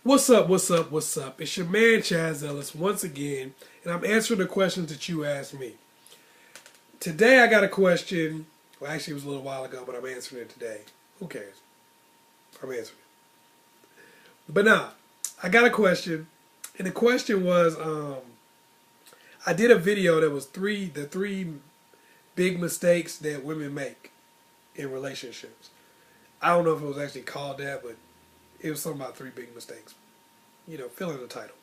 What's up, what's up, what's up? It's your man ChazzEllis once again, and I'm answering the questions that you asked me. Today I got a question, well actually it was a little while ago, but I'm answering it today. Who cares? I'm answering it. But nah, I got a question, and the question was, I did a video that was the three big mistakes that women make in relationships. I don't know if it was actually called that, but it was something about three big mistakes. Fill in the title.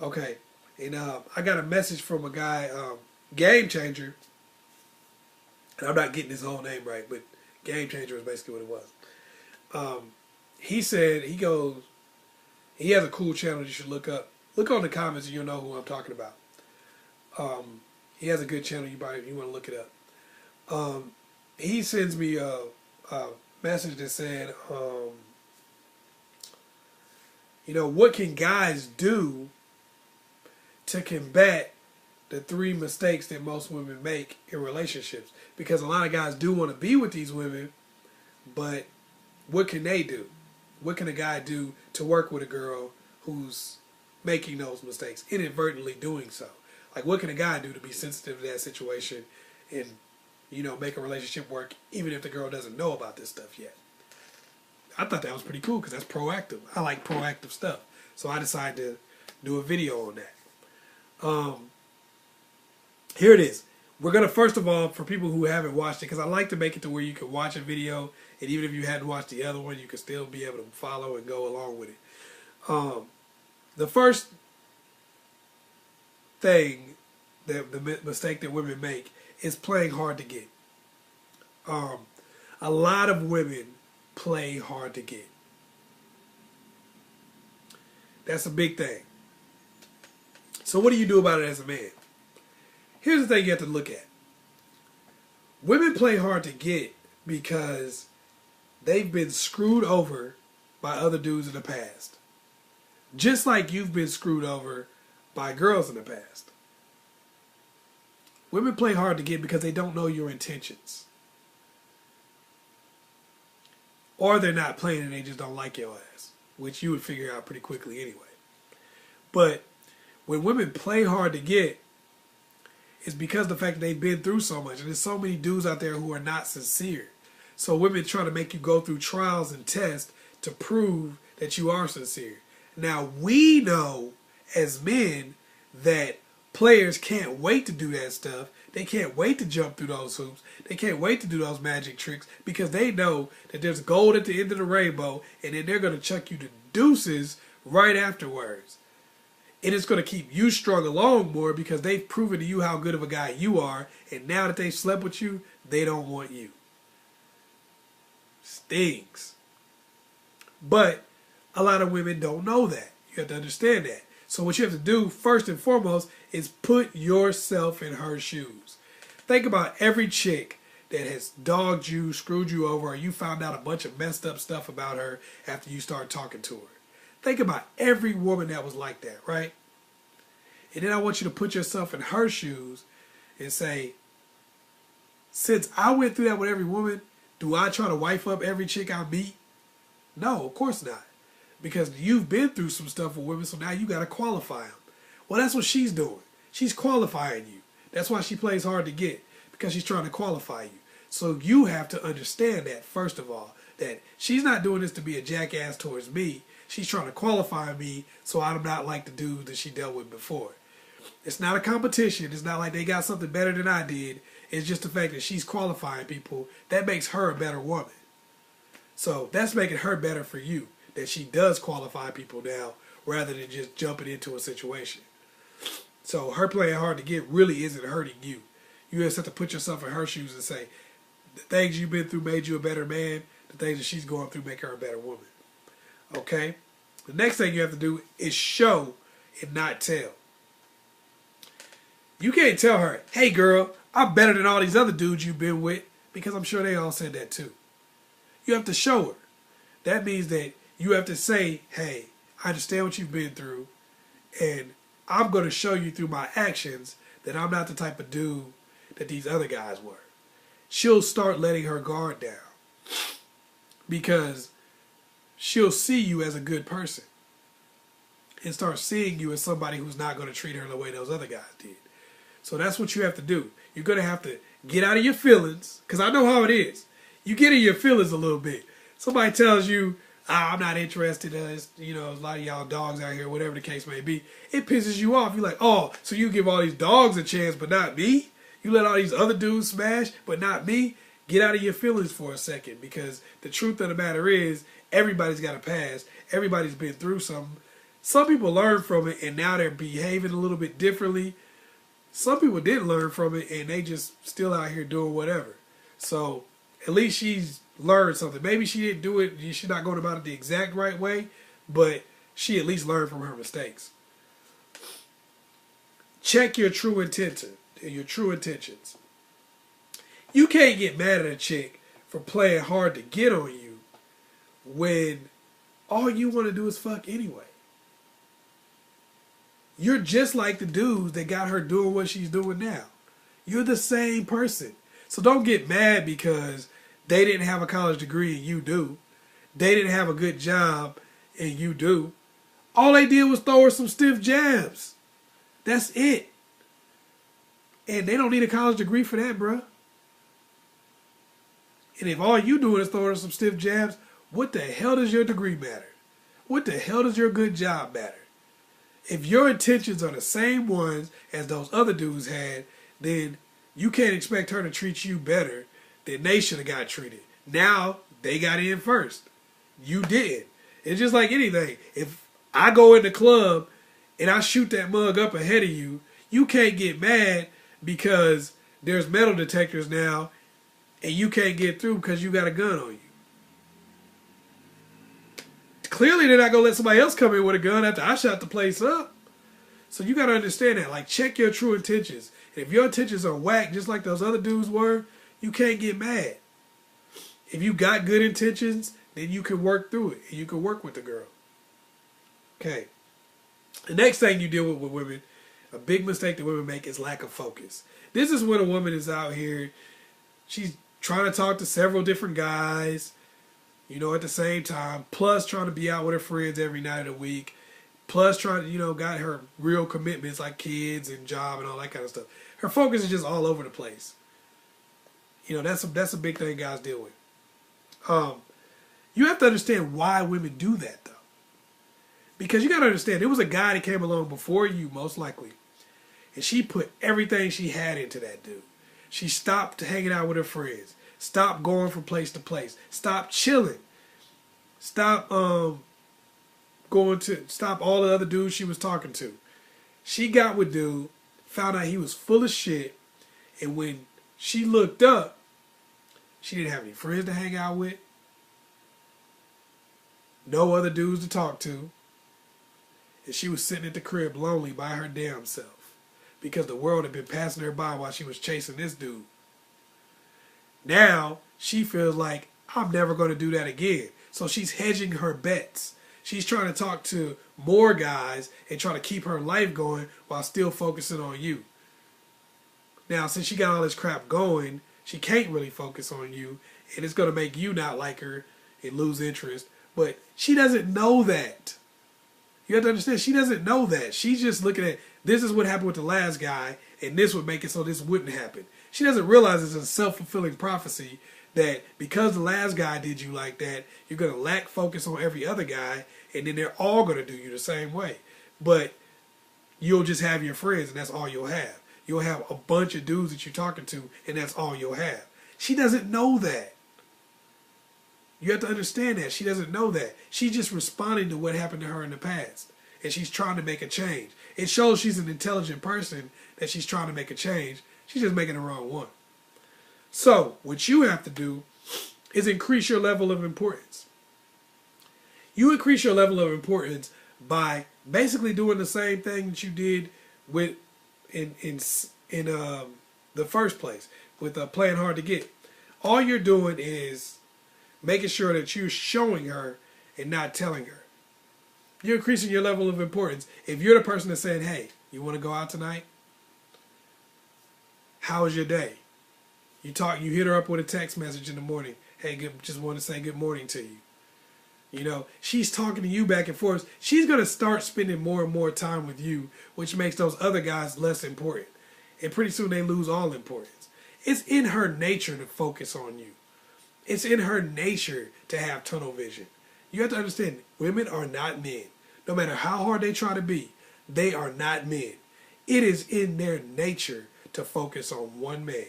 Okay. And I got a message from a guy, Game Changer. And I'm not getting his whole name right, but Game Changer is basically what it was. He said, he has a cool channel you should look up. Look on the comments and you'll know who I'm talking about. He has a good channel, you want to look it up. He sends me a message that said, what can guys do to combat the three mistakes that most women make in relationships? Because a lot of guys do want to be with these women, but what can they do? What can a guy do to work with a girl who's making those mistakes, inadvertently doing so? Like, what can a guy do to be sensitive to that situation and, make a relationship work even if the girl doesn't know about this stuff yet? I thought that was pretty cool because that's proactive. I like proactive stuff. So I decided to do a video on that. Here it is. We're going to, first of all, for people who haven't watched it, because I like to make it to where you can watch a video, and even if you hadn't watched the other one, you can still be able to follow and go along with it. The first thing, the mistake that women make, is playing hard to get. A lot of women play hard to get. That's a big thing. So what do you do about it as a man? Here's the thing you have to look at. Women play hard to get because they've been screwed over by other dudes in the past. Just like you've been screwed over by girls in the past. Women play hard to get because they don't know your intentions. Or they're not playing and they just don't like your ass, which you would figure out pretty quickly anyway. But when women play hard to get, it's because of the fact that they've been through so much. And there's so many dudes out there who are not sincere. So women try to make you go through trials and tests to prove that you are sincere. Now, we know as men that players can't wait to do that stuff. They can't wait to jump through those hoops. They can't wait to do those magic tricks because they know that there's gold at the end of the rainbow and then they're going to chuck you to deuces right afterwards. And it's going to keep you strung along more because they've proven to you how good of a guy you are, and now that they've slept with you, they don't want you. Stings. But a lot of women don't know that. You have to understand that. So what you have to do, first and foremost, is put yourself in her shoes. Think about every chick that has dogged you, screwed you over, or you found out a bunch of messed up stuff about her after you started talking to her. Think about every woman that was like that, right? And then I want you to put yourself in her shoes and say, since I went through that with every woman, do I try to wife up every chick I meet? No, of course not. Because you've been through some stuff with women, so now you got to qualify them. Well, that's what she's doing. She's qualifying you. That's why she plays hard to get, because she's trying to qualify you. So you have to understand that, first of all, that she's not doing this to be a jackass towards me. She's trying to qualify me so I'm not like the dude that she dealt with before. It's not a competition. It's not like they got something better than I did. It's just the fact that she's qualifying people. That makes her a better woman. So that's making her better for you, that she does qualify people now rather than just jumping into a situation. So her playing hard to get really isn't hurting you. You just have to put yourself in her shoes and say, the things you've been through made you a better man. The things that she's going through make her a better woman. Okay? The next thing you have to do is show and not tell. You can't tell her, hey girl, I'm better than all these other dudes you've been with, because I'm sure they all said that too. You have to show her. That means that you have to say, hey, I understand what you've been through, and I'm going to show you through my actions that I'm not the type of dude that these other guys were. She'll start letting her guard down because she'll see you as a good person. and start seeing you as somebody who's not going to treat her the way those other guys did. So that's what you have to do. You're going to have to get out of your feelings, because I know how it is. You get in your feelings a little bit. Somebody tells you, I'm not interested in us, a lot of y'all dogs out here, whatever the case may be. It pisses you off. You're like, oh, so you give all these dogs a chance, but not me? You let all these other dudes smash, but not me? Get out of your feelings for a second, because the truth of the matter is, everybody's got a past. Everybody's been through something. Some people learn from it, and now they're behaving a little bit differently. Some people didn't learn from it, and they just still out here doing whatever. So at least she's learned something. Maybe she didn't do it, she's not going about it the exact right way, but she at least learned from her mistakes. Check your true intentions. You can't get mad at a chick for playing hard to get on you when all you want to do is fuck anyway. You're just like the dudes that got her doing what she's doing now. You're the same person. So don't get mad because they didn't have a college degree and you do. They didn't have a good job and you do. All they did was throw her some stiff jabs. That's it. And they don't need a college degree for that, bruh. And if all you doing is throwing her some stiff jabs, what the hell does your degree matter? What the hell does your good job matter? If your intentions are the same ones as those other dudes had, then you can't expect her to treat you better than they should have got treated. Now, they got in first. You didn't. It's just like anything. If I go in the club and I shoot that mug up ahead of you, you can't get mad because there's metal detectors now and you can't get through because you got a gun on you. Clearly, they're not going to let somebody else come in with a gun after I shot the place up. So you got to understand that. Like, check your true intentions. And if your intentions are whack, just like those other dudes were, you can't get mad. If you got good intentions, then you can work through it. And you can work with the girl. Okay. The next thing you deal with women, a big mistake that women make is lack of focus. This is when a woman is out here, she's trying to talk to several different guys, at the same time, plus trying to be out with her friends every night of the week, plus trying to, got her real commitments like kids and job and all that kind of stuff. Her focus is just all over the place. That's a big thing guys deal with. You have to understand why women do that, though. Because you got to understand, there was a guy that came along before you, most likely, and she put everything she had into that dude. She stopped hanging out with her friends. Stop going from place to place. Stop chilling. Stop stop all the other dudes she was talking to. She got with dude, found out he was full of shit, and when she looked up, she didn't have any friends to hang out with, no other dudes to talk to, and she was sitting at the crib lonely by her damn self because the world had been passing her by while she was chasing this dude. Now, she feels like, I'm never going to do that again. So she's hedging her bets. She's trying to talk to more guys and try to keep her life going while still focusing on you. Now, since she got all this crap going, she can't really focus on you, and it's going to make you not like her and lose interest. But she doesn't know that. You have to understand, she doesn't know that. She's just looking at, this is what happened with the last guy, and this would make it so this wouldn't happen. She doesn't realize it's a self-fulfilling prophecy that because the last guy did you like that, you're going to lack focus on every other guy, and then they're all going to do you the same way. But you'll just have your friends, and that's all you'll have. You'll have a bunch of dudes that you're talking to, and that's all you'll have. She doesn't know that. You have to understand that. She doesn't know that. She's just responding to what happened to her in the past, and she's trying to make a change. It shows she's an intelligent person that she's trying to make a change. She's just making the wrong one. So, what you have to do is increase your level of importance. You increase your level of importance by basically doing the same thing that you did with in the first place with playing hard to get. All you're doing is making sure that you're showing her and not telling her. You're increasing your level of importance. If you're the person that's saying, hey, you want to go out tonight? How was your day? You hit her up with a text message in the morning. Hey, just want to say good morning to you. You know, she's talking to you back and forth. She's going to start spending more and more time with you, which makes those other guys less important. And pretty soon they lose all importance. It's in her nature to focus on you. It's in her nature to have tunnel vision. You have to understand, women are not men. No matter how hard they try to be, they are not men. It is in their nature to focus on one man.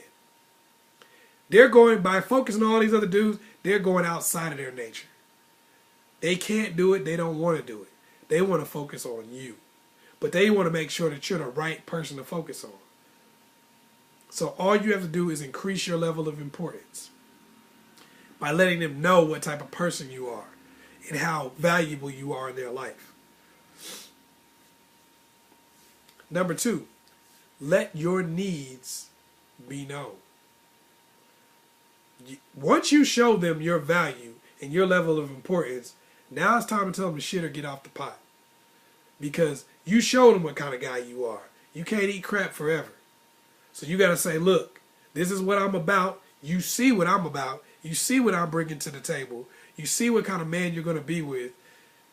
They're going, by focusing on all these other dudes, they're going outside of their nature. They can't do it. They don't want to do it. They want to focus on you. But they want to make sure that you're the right person to focus on. So all you have to do is increase your level of importance by letting them know what type of person you are and how valuable you are in their life. Number 2, let your needs be known. Once you show them your value and your level of importance, now it's time to tell them to shit or get off the pot. Because you showed them what kind of guy you are. You can't eat crap forever. So you got to say, look, this is what I'm about. You see what I'm about. You see what I'm bringing to the table. You see what kind of man you're going to be with.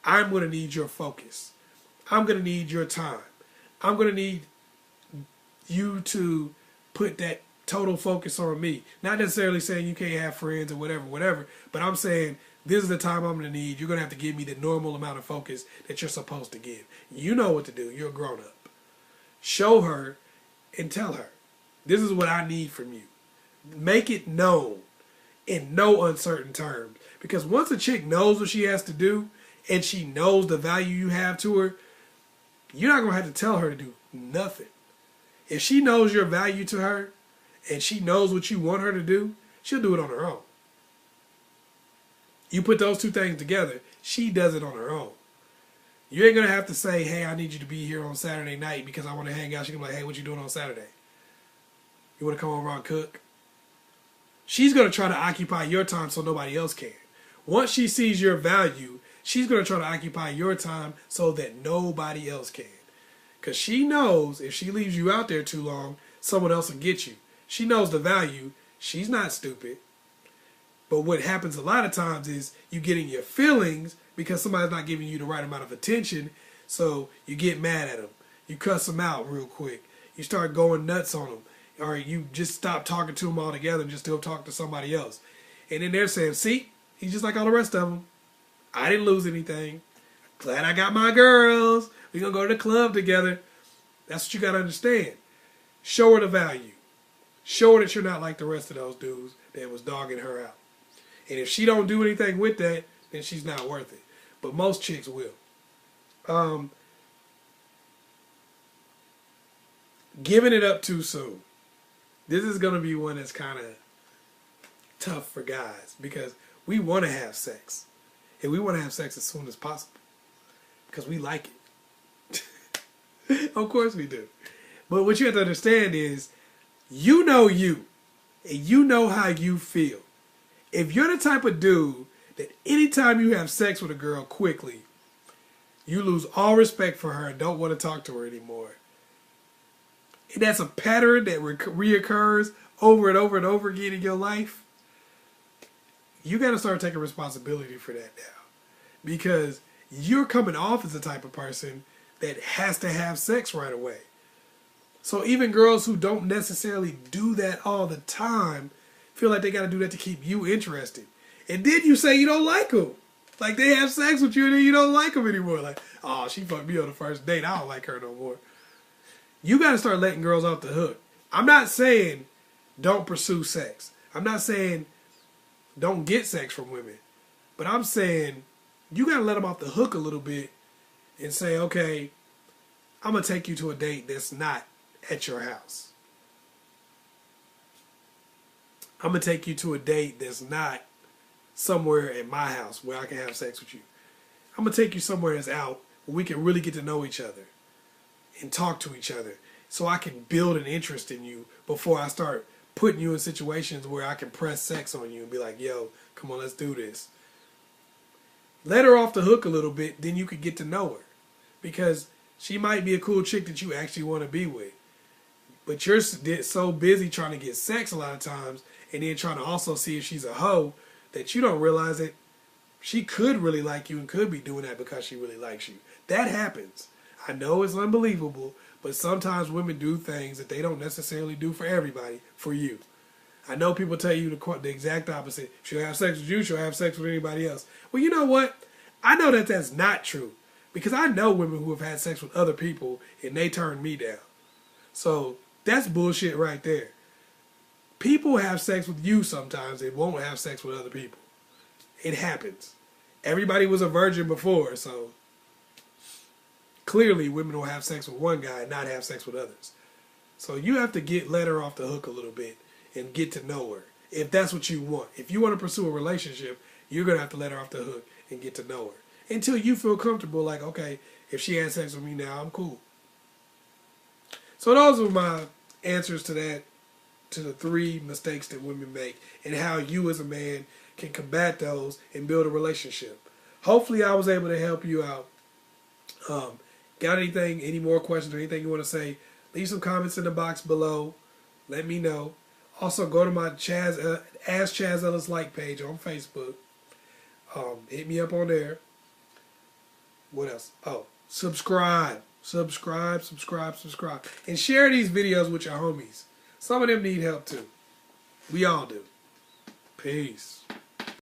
I'm going to need your focus. I'm going to need your time. I'm going to need you to put that total focus on me. Not necessarily saying you can't have friends or whatever, but I'm saying this is the time I'm going to need. You're going to have to give me the normal amount of focus that you're supposed to give. You know what to do. You're a grown up. Show her and tell her, this is what I need from you. Make it known in no uncertain terms. Because once a chick knows what she has to do and she knows the value you have to her, you're not going to have to tell her to do nothing. If she knows your value to her and she knows what you want her to do, she'll do it on her own. You put those two things together, she does it on her own. You ain't going to have to say, hey, I need you to be here on Saturday night because I want to hang out. She's going to be like, hey, what you doing on Saturday? You want to come over and cook? She's going to try to occupy your time so nobody else can. Once she sees your value, she's going to try to occupy your time so that nobody else can. Because she knows if she leaves you out there too long, someone else will get you. She knows the value. She's not stupid. But what happens a lot of times is you get in your feelings because somebody's not giving you the right amount of attention. So you get mad at them. You cuss them out real quick. You start going nuts on them. Or you just stop talking to them altogether and just go talk to somebody else. And then they're saying, see, he's just like all the rest of them. I didn't lose anything. Glad I got my girls. We're going to go to the club together. That's what you got to understand. Show her the value. Show her that you're not like the rest of those dudes that was dogging her out. And if she don't do anything with that, then she's not worth it. But most chicks will. Giving it up too soon. This is going to be one that's kind of tough for guys because we want to have sex. And we want to have sex as soon as possible because we like it. Of course we do. But what you have to understand is you know you and you know how you feel. If you're the type of dude that anytime you have sex with a girl quickly, you lose all respect for her and don't want to talk to her anymore. And that's a pattern that reoccurs over and over and over again in your life. You got to start taking responsibility for that now. Because you're coming off as the type of person that has to have sex right away. So even girls who don't necessarily do that all the time feel like they got to do that to keep you interested. And then you say you don't like them. Like they have sex with you and then you don't like them anymore. Like, oh, she fucked me on the first date. I don't like her no more. You got to start letting girls off the hook. I'm not saying don't pursue sex. I'm not saying don't get sex from women. But I'm saying you got to let them off the hook a little bit and say, okay, I'm going to take you to a date that's not at your house. I'm going to take you to a date that's not somewhere at my house where I can have sex with you. I'm going to take you somewhere that's out where we can really get to know each other and talk to each other so I can build an interest in you before I start putting you in situations where I can press sex on you and be like, yo, come on, let's do this. Let her off the hook a little bit, then you could get to know her. Because she might be a cool chick that you actually want to be with. But you're so busy trying to get sex a lot of times and then trying to also see if she's a hoe that you don't realize that She could really like you and could be doing that because she really likes you. That happens. I know it's unbelievable, but sometimes women do things that they don't necessarily do for everybody, for you. I know people tell you the exact opposite. She'll have sex with you, she'll have sex with anybody else. Well, you know what? I know that that's not true. Because I know women who have had sex with other people and they turned me down. So that's bullshit right there. People have sex with you sometimes. They won't have sex with other people. It happens. Everybody was a virgin before, so clearly women will have sex with one guy and not have sex with others. So you have to let her off the hook a little bit and get to know her. If that's what you want. If you want to pursue a relationship, you're going to have to let her off the hook and get to know her. Until you feel comfortable, like, okay, if she has sex with me now, I'm cool. So those are my answers to that, to the 3 mistakes that women make and how you as a man can combat those and build a relationship. Hopefully I was able to help you out. Got anything, any more questions or anything you want to say, leave some comments in the box below. Let me know. Also, go to my AskChazzEllis like page on Facebook. Hit me up on there. What else? Oh, subscribe. Subscribe. And share these videos with your homies. Some of them need help too. We all do. Peace.